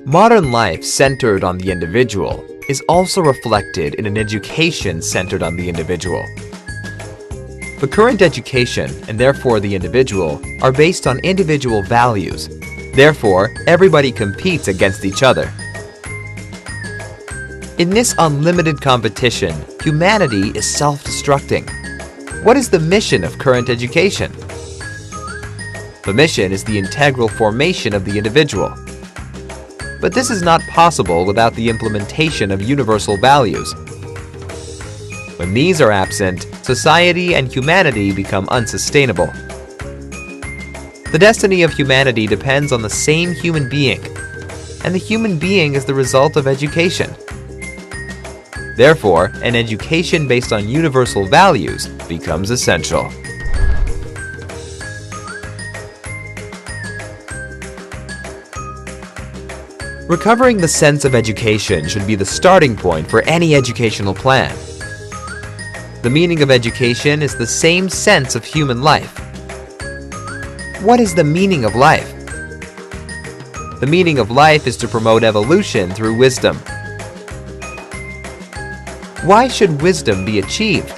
Modern life centered on the individual is also reflected in an education centered on the individual. The current education, and therefore the individual, are based on individual values. Therefore, everybody competes against each other. In this unlimited competition, humanity is self-destructing. What is the mission of current education? The mission is the integral formation of the individual. But this is not possible without the implementation of universal values. When these are absent, society and humanity become unsustainable. The destiny of humanity depends on the same human being, and the human being is the result of education. Therefore, an education based on universal values becomes essential. Recovering the sense of education should be the starting point for any educational plan. The meaning of education is the same sense of human life. What is the meaning of life? The meaning of life is to promote evolution through wisdom. Why should wisdom be achieved?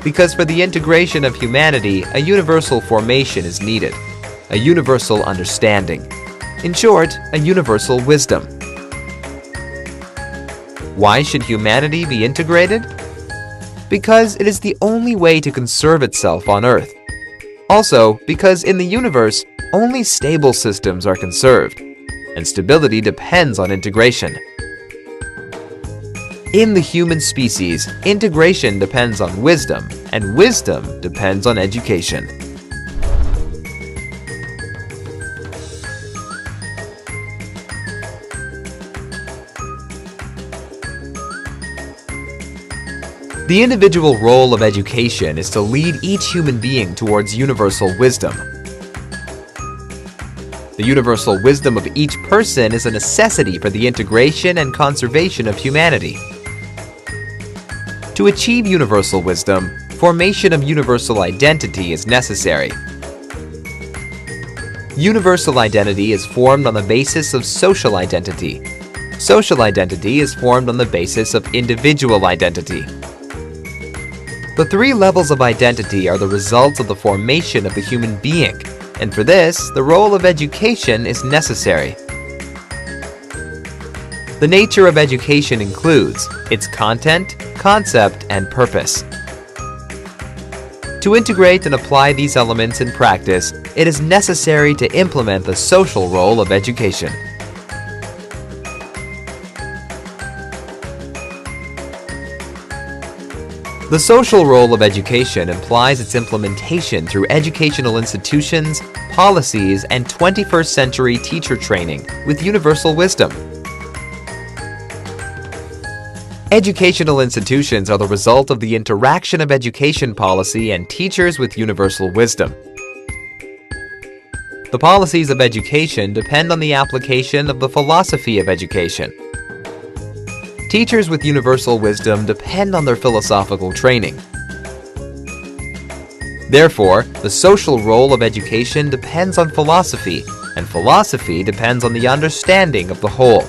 Because for the integration of humanity, a universal formation is needed, a universal understanding. In short, a universal wisdom. Why should humanity be integrated? Because it is the only way to conserve itself on Earth. Also, because in the universe, only stable systems are conserved, and stability depends on integration. In the human species, integration depends on wisdom, and wisdom depends on education. The individual role of education is to lead each human being towards universal wisdom. The universal wisdom of each person is a necessity for the integration and conservation of humanity. To achieve universal wisdom, formation of universal identity is necessary. Universal identity is formed on the basis of social identity. Social identity is formed on the basis of individual identity. The three levels of identity are the results of the formation of the human being, and for this, the role of education is necessary. The nature of education includes its content, concept, and purpose. To integrate and apply these elements in practice, it is necessary to implement the social role of education. The social role of education implies its implementation through educational institutions, policies, and 21st century teacher training with universal wisdom. Educational institutions are the result of the interaction of education policy and teachers with universal wisdom. The policies of education depend on the application of the philosophy of education. Teachers with universal wisdom depend on their philosophical training. Therefore, the social role of education depends on philosophy, and philosophy depends on the understanding of the whole.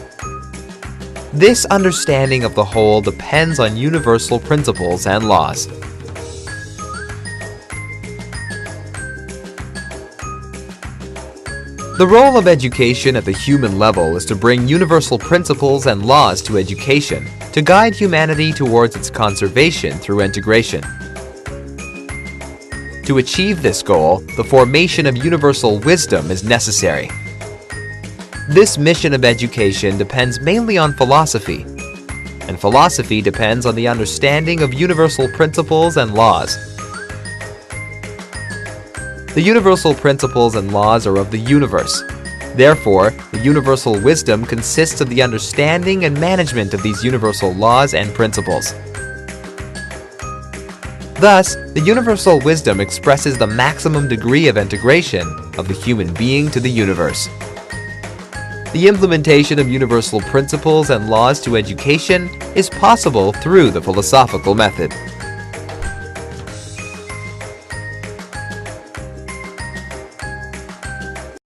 This understanding of the whole depends on universal principles and laws. The role of education at the human level is to bring universal principles and laws to education, to guide humanity towards its conservation through integration. To achieve this goal, the formation of universal wisdom is necessary. This mission of education depends mainly on philosophy, and philosophy depends on the understanding of universal principles and laws. The universal principles and laws are of the universe. Therefore, the universal wisdom consists of the understanding and management of these universal laws and principles. Thus, the universal wisdom expresses the maximum degree of integration of the human being to the universe. The implementation of universal principles and laws to education is possible through the philosophical method.